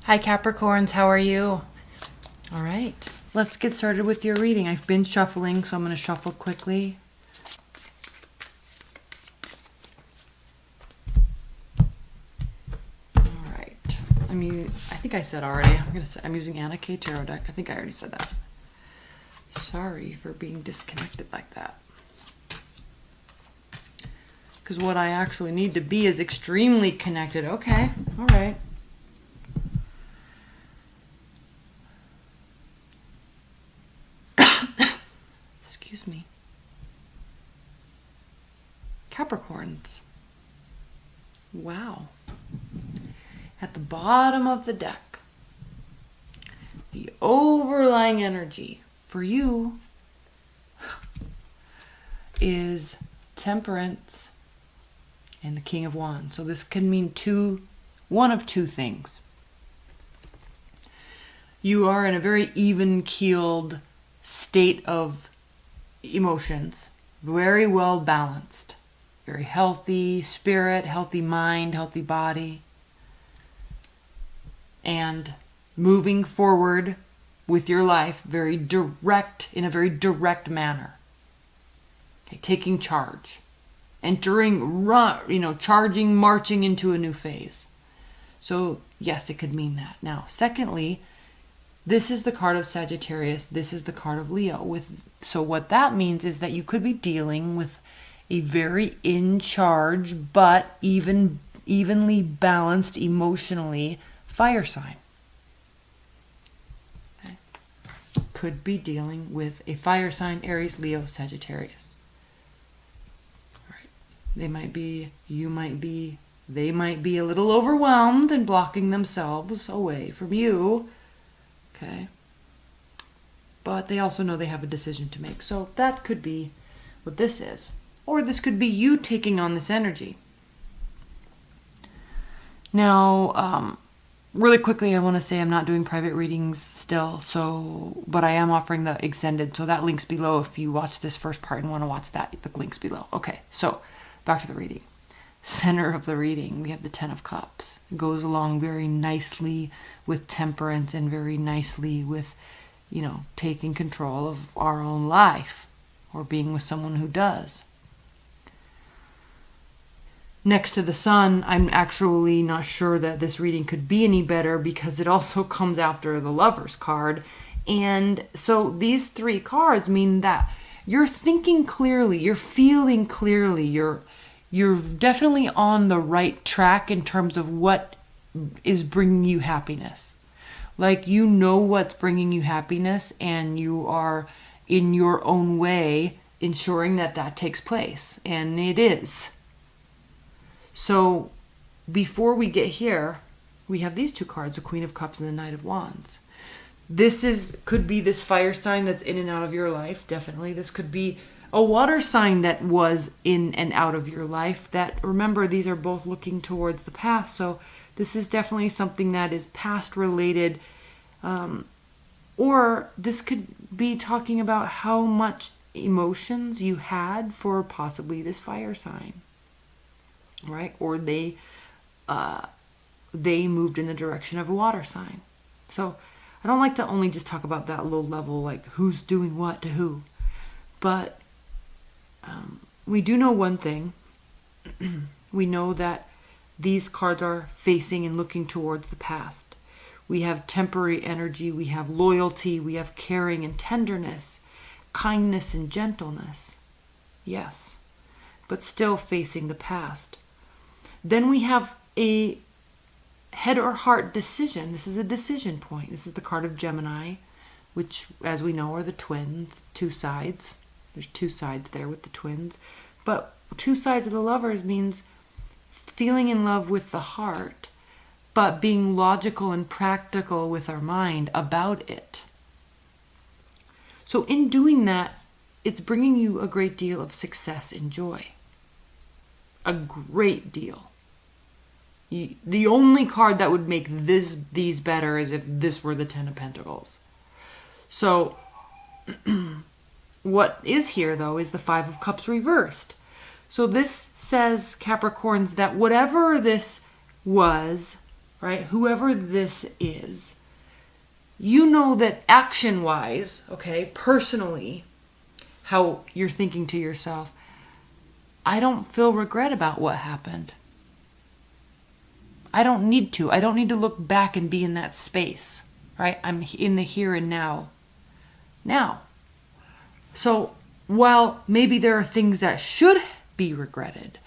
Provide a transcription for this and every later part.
Hi Capricorns, how are you? All right, let's get started with your reading. I've been shuffling, so I'm going to shuffle quickly. All right, I think I said already, I'm using Anna K Tarot deck. I think I already said that. Sorry for being disconnected like that. Because what I actually need to be is extremely connected. Okay, all right. Excuse me. Capricorns. Wow. At the bottom of the deck, the overlying energy for you is Temperance and the King of Wands. So this can mean one of two things. You are in a very even-keeled state of emotions, very well balanced, very healthy spirit, healthy mind, healthy body, and moving forward with your life in a very direct manner. Okay, taking charge, charging, marching into a new phase. So yes, it could mean that. Now, secondly, this is the card of Sagittarius. This is the card of Leo. So what that means is that you could be dealing with a very in charge, but evenly balanced emotionally fire sign. Okay. Could be dealing with a fire sign, Aries, Leo, Sagittarius. All right. They might be a little overwhelmed and blocking themselves away from you. Okay. But they also know they have a decision to make. So that could be what this is. Or this could be you taking on this energy. Now, really quickly, I want to say I'm not doing private readings still, but I am offering the extended. So that link's below if you watch this first part and want to watch that. The link's below. Okay, so back to the reading. Center of the reading, we have the Ten of Cups. It goes along very nicely with Temperance and very nicely with, taking control of our own life or being with someone who does. Next to the Sun, I'm actually not sure that this reading could be any better because it also comes after the Lover's card. And so these three cards mean that you're thinking clearly, you're feeling clearly, you're definitely on the right track in terms of what is bringing you happiness. Like, you know what's bringing you happiness, and you are in your own way ensuring that takes place. And it is. So before we get here, we have these two cards, the Queen of Cups and the Knight of Wands. This could be this fire sign that's in and out of your life, definitely. This could be a water sign that was in and out of your life. That, remember, these are both looking towards the past. So this is definitely something that is past related. Or this could be talking about how much emotions you had for possibly this fire sign. Right? Or they moved in the direction of a water sign. So I don't like to only just talk about that low level, like who's doing what to who. But we do know one thing. We know that these cards are facing and looking towards the past. We have temporary energy, we have loyalty, we have caring and tenderness, kindness and gentleness. Yes, but still facing the past. Then we have a head or heart decision. This is a decision point. This is the card of Gemini, which, as we know, are the twins, two sides. There's two sides there with the twins. But two sides of the Lovers means feeling in love with the heart, but being logical and practical with our mind about it. So in doing that, it's bringing you a great deal of success and joy. A great deal. The only card that would make these better is if this were the Ten of Pentacles. So what is here, though, is the Five of Cups reversed. So this says, Capricorns, that whatever this was, right? Whoever this is, you know that action-wise, okay, personally, how you're thinking to yourself, I don't feel regret about what happened. I don't need to. I don't need to look back and be in that space, right? I'm in the here and now. Now. So while maybe there are things that should be regretted,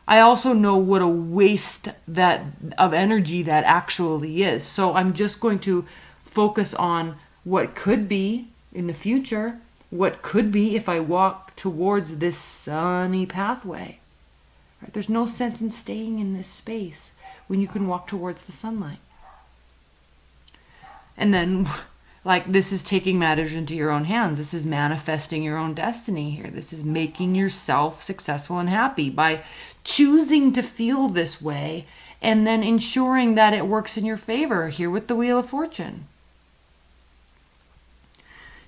I also know what a waste of energy that actually is. So I'm just going to focus on what could be in the future, what could be if I walk towards this sunny pathway. Right? There's no sense in staying in this space when you can walk towards the sunlight. And then, like, this is taking matters into your own hands. This is manifesting your own destiny here. This is making yourself successful and happy by choosing to feel this way and then ensuring that it works in your favor here with the Wheel of Fortune.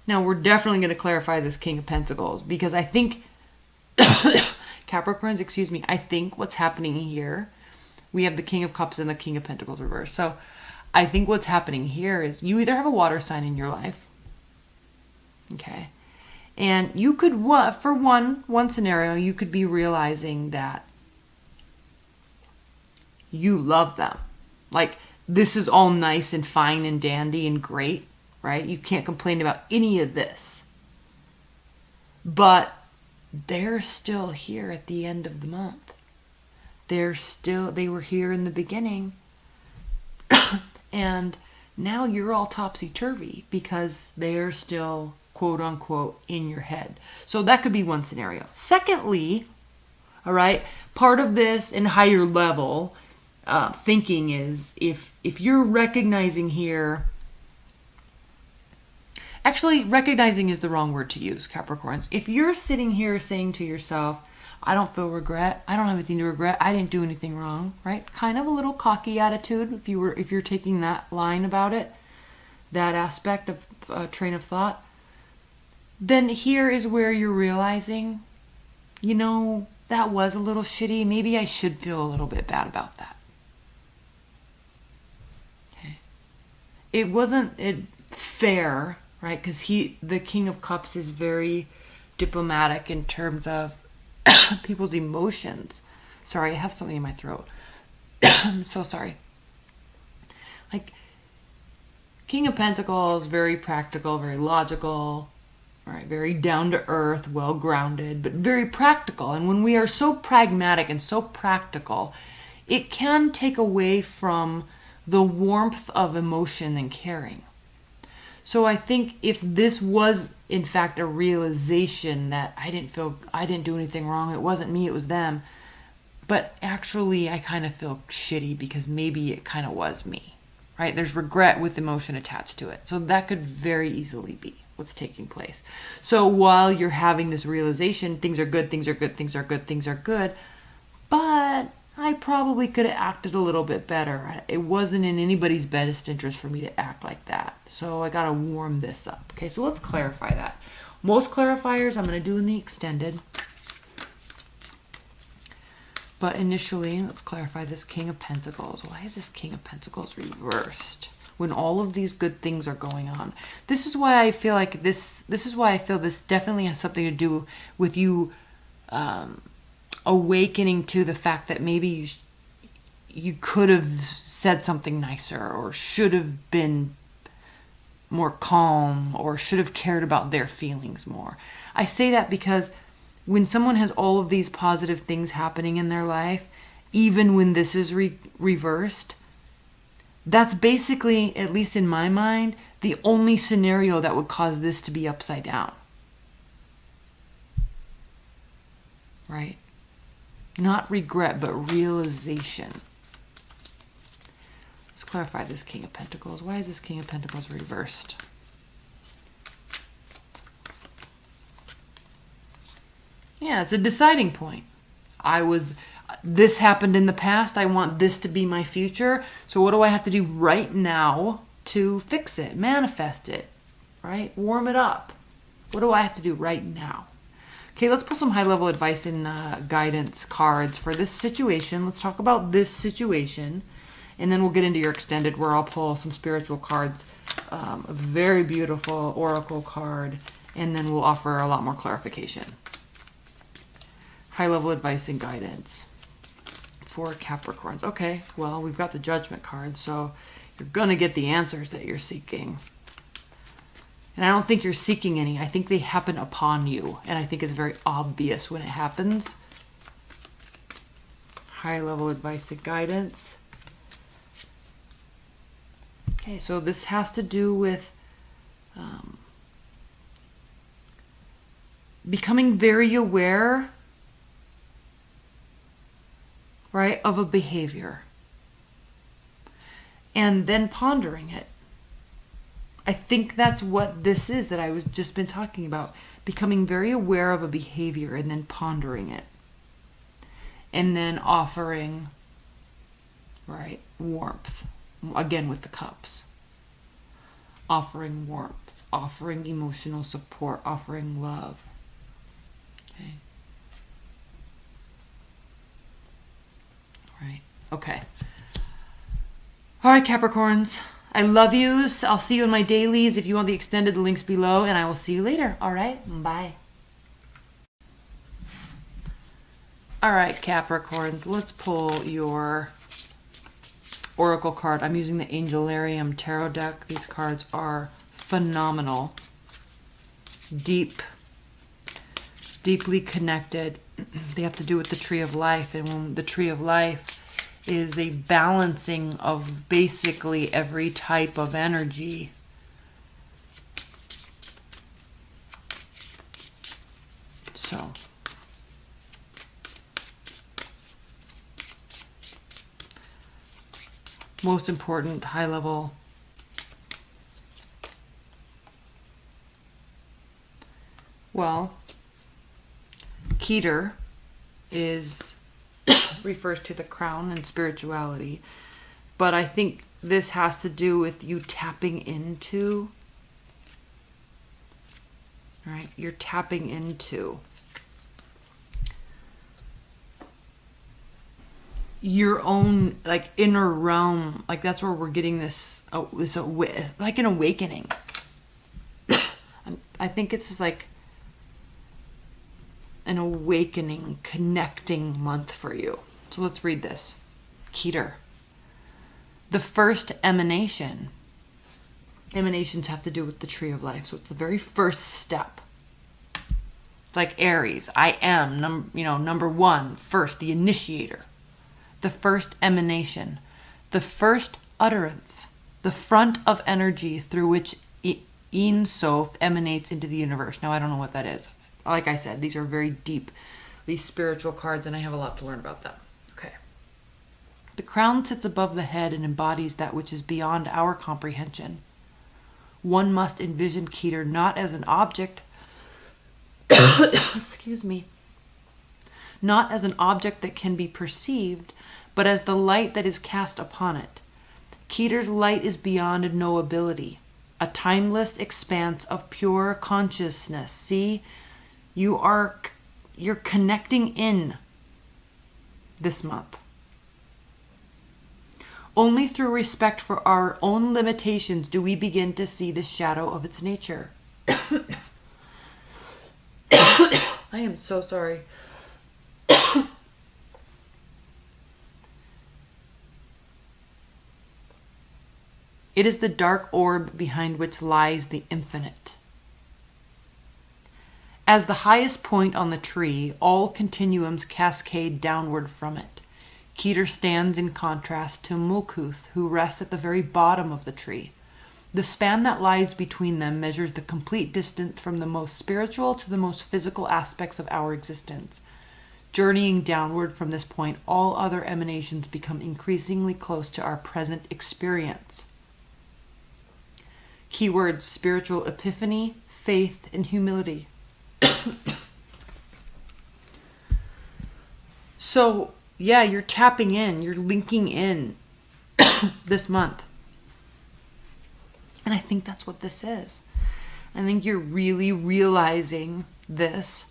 Now, we're definitely going to clarify this King of Pentacles because I think, Capricorns, excuse me, I think what's happening here, we have the King of Cups and the King of Pentacles reversed. So I think what's happening here is you either have a water sign in your life, okay, and you could, for one scenario, you could be realizing that you love them. Like, this is all nice and fine and dandy and great, right? You can't complain about any of this. But they're still here at the end of the month. They were here in the beginning. And now you're all topsy-turvy because they're still, quote unquote, in your head. So that could be one scenario. Secondly, all right, part of this in higher level thinking is if you're recognizing here, actually recognizing is the wrong word to use, Capricorns. If you're sitting here saying to yourself, I don't feel regret, I don't have anything to regret, I didn't do anything wrong, right? Kind of a little cocky attitude if you're taking that line about it, that aspect of train of thought, then here is where you're realizing, you know, that was a little shitty. Maybe I should feel a little bit bad about that. Okay. It wasn't fair, right? Because the King of Cups is very diplomatic in terms of people's emotions. Sorry, I have something in my throat. I'm so sorry. Like, King of Pentacles, very practical, very logical, right? Very down to earth, well grounded, but very practical. And when we are so pragmatic and so practical, it can take away from the warmth of emotion and caring. So I think if this was in fact a realization that I didn't do anything wrong, it wasn't me, it was them, but actually I kind of feel shitty because maybe it kind of was me, right? There's regret with emotion attached to it. So that could very easily be what's taking place. So while you're having this realization, things are good, things are good, things are good, things are good, but I probably could have acted a little bit better. It wasn't in anybody's best interest for me to act like that. So I got to warm this up. Okay, so let's clarify that. Most clarifiers I'm going to do in the extended. But initially, let's clarify this King of Pentacles. Why is this King of Pentacles reversed when all of these good things are going on? This is why I feel like this is why I feel this definitely has something to do with you awakening to the fact that maybe you could have said something nicer or should have been more calm or should have cared about their feelings more. I say that because when someone has all of these positive things happening in their life, even when this is reversed, that's basically, at least in my mind, the only scenario that would cause this to be upside down. Right? Not regret, but realization. Let's clarify this King of Pentacles. Why is this King of Pentacles reversed? Yeah, it's a deciding point. This happened in the past. I want this to be my future. So what do I have to do right now to fix it, manifest it, right? Warm it up. What do I have to do right now? Okay, let's pull some high-level advice and guidance cards for this situation. Let's talk about this situation And then we'll get into your extended where I'll pull some spiritual cards. A very beautiful oracle card. And then we'll offer a lot more clarification. High-level advice and guidance for Capricorns. Okay, well, we've got the Judgment card, so you're going to get the answers that you're seeking. And I don't think you're seeking any. I think they happen upon you. And I think it's very obvious when it happens. High-level advice and guidance. Okay, so this has to do with becoming very aware, right, of a behavior. And then pondering it. I think that's what this is that I was just been talking about. Becoming very aware of a behavior and then pondering it. And then offering, right, warmth. Again with the cups. Offering warmth. Offering emotional support. Offering love. Okay. Right. Okay. All right, Capricorns. I love you. I'll see you in my dailies. If you want the extended, the link's below, and I will see you later. All right. Bye. All right, Capricorns. Let's pull your oracle card. I'm using the Angelarium Tarot deck. These cards are phenomenal. Deeply connected. They have to do with the Tree of Life. And when the Tree of Life is a balancing of basically every type of energy. So, most important, high level. Well, Keter refers to the crown and spirituality, but I think this has to do with you tapping into, right? You're tapping into your own like inner realm. Like that's where we're getting this like an awakening. I think it's just like an awakening, connecting month for you. So let's read this. Keter. The first emanation. Emanations have to do with the Tree of Life. So it's the very first step. It's like Aries. I am, number one, first, the initiator. The first emanation. The first utterance. The front of energy through which Ein Sof emanates into the universe. Now, I don't know what that is. Like I said, these are very deep, these spiritual cards, and I have a lot to learn about them. Okay. The crown sits above the head and embodies that which is beyond our comprehension. One must envision Keter not as an object, excuse me, not as an object that can be perceived, but as the light that is cast upon it. Keter's light is beyond knowability, a timeless expanse of pure consciousness. See, you're connecting in this month. Only through respect for our own limitations do we begin to see the shadow of its nature. I am so sorry. It is the dark orb behind which lies the infinite. As the highest point on the tree, all continuums cascade downward from it. Keter stands in contrast to Mulkuth, who rests at the very bottom of the tree. The span that lies between them measures the complete distance from the most spiritual to the most physical aspects of our existence. Journeying downward from this point, all other emanations become increasingly close to our present experience. Keywords: spiritual epiphany, faith, and humility. So, yeah, you're tapping in, you're linking in this month. And I think that's what this is. I think you're really realizing this